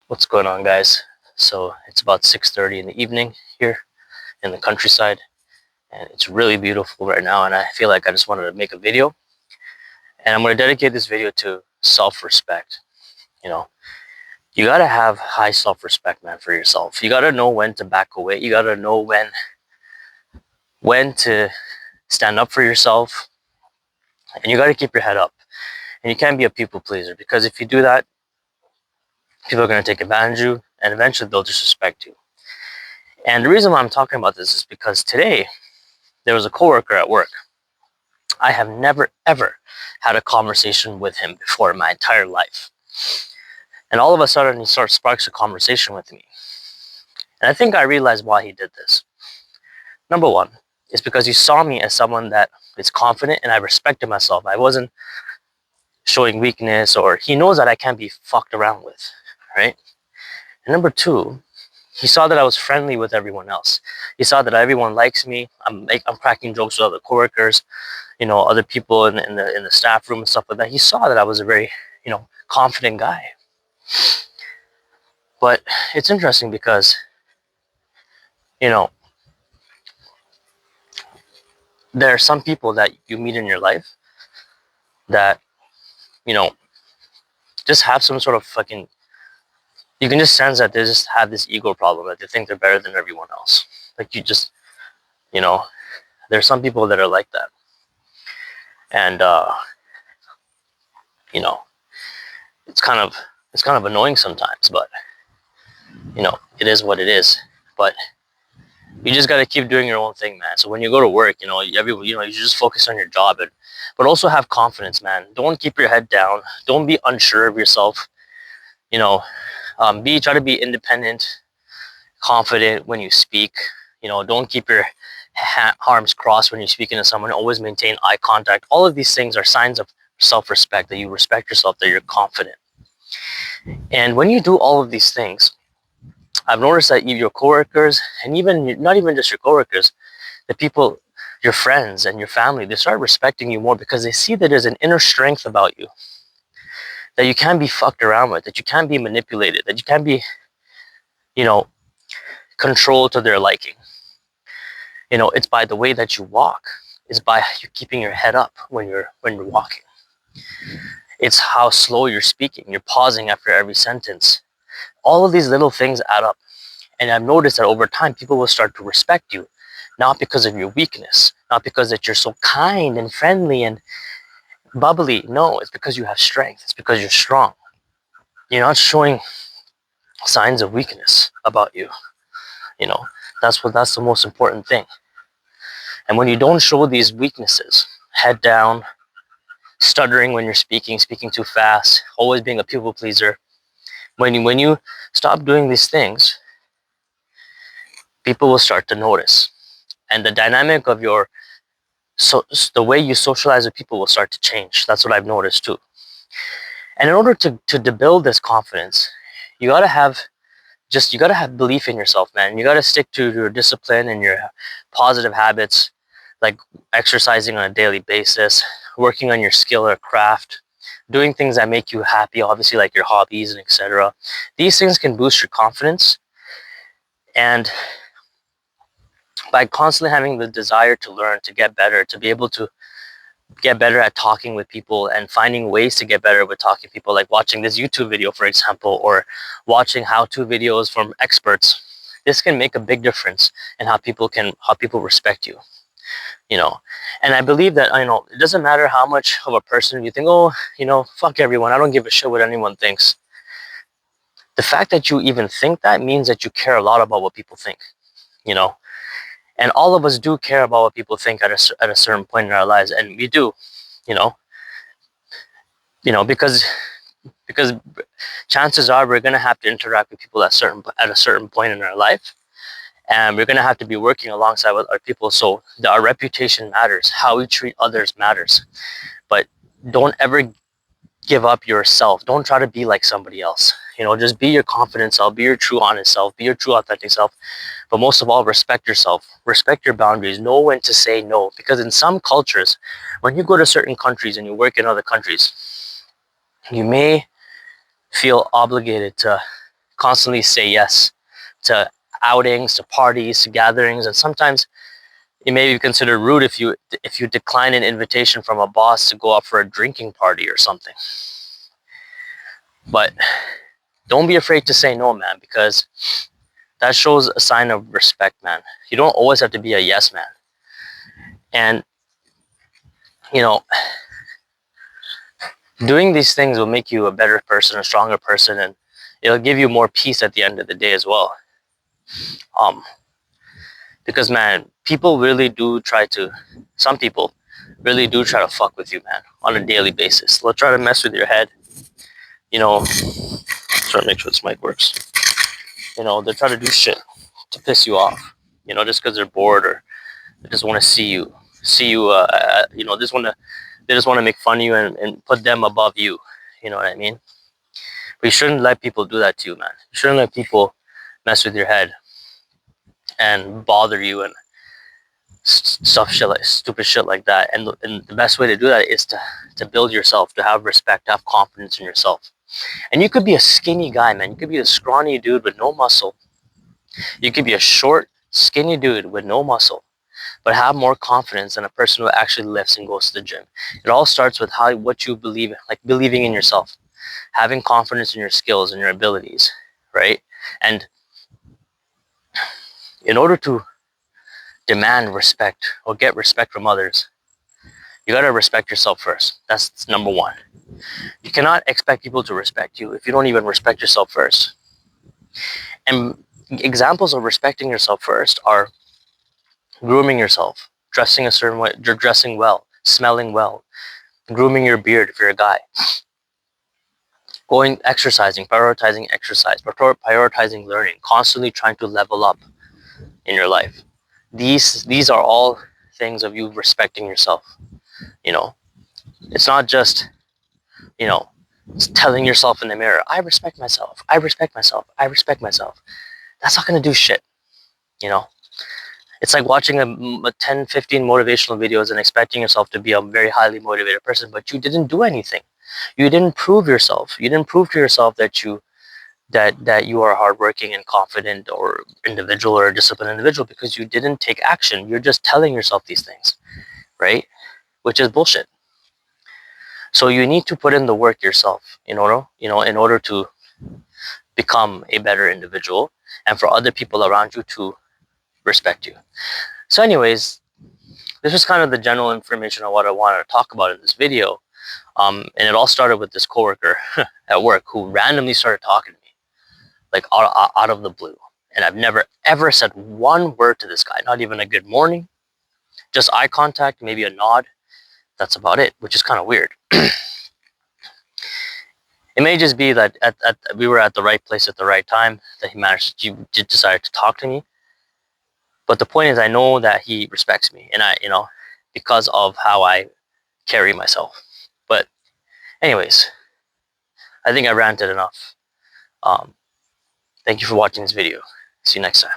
What's going on, guys? So it's about 6:30 in the evening here in the countryside, and it's really beautiful right now, and I feel like I just wanted to make a video, and I'm going to dedicate this video to self-respect. You know, you got to have high self-respect, man, for yourself. You got to know when to back away. You got to know when to stand up for yourself, and you got to keep your head up. And you can't be a people pleaser, because if you do that, people are going to take advantage of you, and eventually they'll disrespect you. And the reason why I'm talking about this is because today there was a coworker at work. I have never ever had a conversation with him before in my entire life. And all of a sudden he sparks a conversation with me. And I think I realized why he did this. Number one, is because he saw me as someone that is confident and I respected myself. I wasn't showing weakness, or he knows that I can't be fucked around with, right? And number two, he saw that I was friendly with everyone else. He saw that everyone likes me. I'm cracking jokes with other coworkers, other people in the staff room and stuff like that. He saw that I was a very, confident guy. But it's interesting because, you know, there are some people that you meet in your life that, you know, just have some sort of fucking, you can just sense that they just have this ego problem, that they think they're better than everyone else. Like you know, there's some people that are like that. And, you know, it's kind of annoying sometimes, but, it is what it is. But you just got to keep doing your own thing, man. So when you go to work, you just focus on your job, but also have confidence, man. Don't keep your head down. Don't be unsure of yourself. You know, try to be independent, confident when you speak. Don't keep your arms crossed when you're speaking to someone. Always maintain eye contact. All of these things are signs of self-respect, that you respect yourself, that you're confident. And when you do all of these things, I've noticed that your coworkers, and even not even just your coworkers, the people, your friends and your family, they start respecting you more because they see that there's an inner strength about you that you can't be fucked around with, that you can't be manipulated, that you can't be, you know, controlled to their liking. It's by the way that you walk. It's by you keeping your head up when you're walking. It's how slow you're speaking. You're pausing after every sentence. All of these little things add up. And I've noticed that over time, people will start to respect you, not because of your weakness, not because that you're so kind and friendly and bubbly. No, it's because you have strength. It's because you're strong. You're not showing signs of weakness about you. You know, that's the most important thing. And when you don't show these weaknesses, head down, stuttering when you're speaking too fast, always being a people pleaser, when you stop doing these things, people will start to notice. And the dynamic of the way you socialize with people will start to change. That's what I've noticed too. And in order to build this confidence, you gotta have belief in yourself, man. You gotta stick to your discipline and your positive habits, like exercising on a daily basis, working on your skill or craft, doing things that make you happy, obviously, like your hobbies and etc. These things can boost your confidence. And by constantly having the desire to learn, to get better, to be able to get better at talking with people and finding ways to get better with talking to people, like watching this YouTube video, for example, or watching how-to videos from experts, this can make a big difference in how people respect you. And I believe that, it doesn't matter how much of a person you think, oh, fuck everyone, I don't give a shit what anyone thinks. The fact that you even think that means that you care a lot about what people think. And all of us do care about what people think at a certain point in our lives, and we do, you know, because chances are we're gonna have to interact with people at a certain point in our life, and we're gonna have to be working alongside with our people. So our reputation matters, how we treat others matters, but don't ever give up yourself. Don't try to be like somebody else. Just be your confident self, be your true honest self, be your true authentic self. But most of all, respect yourself, respect your boundaries, know when to say no. Because in some cultures, when you go to certain countries and you work in other countries, you may feel obligated constantly say yes to outings, to parties, to gatherings, and sometimes it may be considered rude if you decline an invitation from a boss to go out for a drinking party or something. But don't be afraid to say no, man, because that shows a sign of respect, man. You don't always have to be a yes man. And you know, doing these things will make you a better person, a stronger person, and it'll give you more peace at the end of the day as well. Um, because man, people really do try to. Some people really do try to fuck with you, man, on a daily basis. They'll try to mess with your head. You know, try to make sure this mic works. You know, they try to do shit to piss you off. You know, just because they're bored or they just want to see you. You know, they just want to make fun of you and put them above you. You know what I mean? But you shouldn't let people do that to you, man. You shouldn't let people mess with your head and bother you and stuff shit like stupid shit like that. And the best way to do that is to build yourself, to have respect, to have confidence in yourself. And you could be a skinny guy, man. You could be a scrawny dude with no muscle. You could be a short, skinny dude with no muscle, but have more confidence than a person who actually lifts and goes to the gym. It all starts with what you believe, like believing in yourself, having confidence in your skills and your abilities, right? And in order to demand respect or get respect from others, you got to respect yourself first. That's number one. You cannot expect people to respect you if you don't even respect yourself first. And examples of respecting yourself first are grooming yourself, dressing a certain way, dressing well, smelling well, grooming your beard if you're a guy, going exercising, prioritizing exercise, prioritizing learning, constantly trying to level up in your life. These are all things of you respecting yourself. You know, it's not just, you know, telling yourself in the mirror, I respect myself, I respect myself, I respect myself. That's not going to do shit, you know. It's like watching a 10, 15 motivational videos and expecting yourself to be a very highly motivated person, but you didn't do anything. You didn't prove yourself. You didn't prove to yourself that you are hardworking and confident or individual or a disciplined individual because you didn't take action. You're just telling yourself these things, right? Which is bullshit. So you need to put in the work yourself in order to become a better individual and for other people around you to respect you. So anyways, this was kind of the general information on what I wanted to talk about in this video. And it all started with this coworker at work who randomly started talking to me, like out of the blue. And I've never ever said one word to this guy, not even a good morning, just eye contact, maybe a nod. That's about it, which is kind of weird. It may just be that we were at the right place at the right time, that he did decide to talk to me. But the point is, I know that he respects me, and because of how I carry myself. But anyways, I think I ranted enough. Thank you for watching this video. See you next time.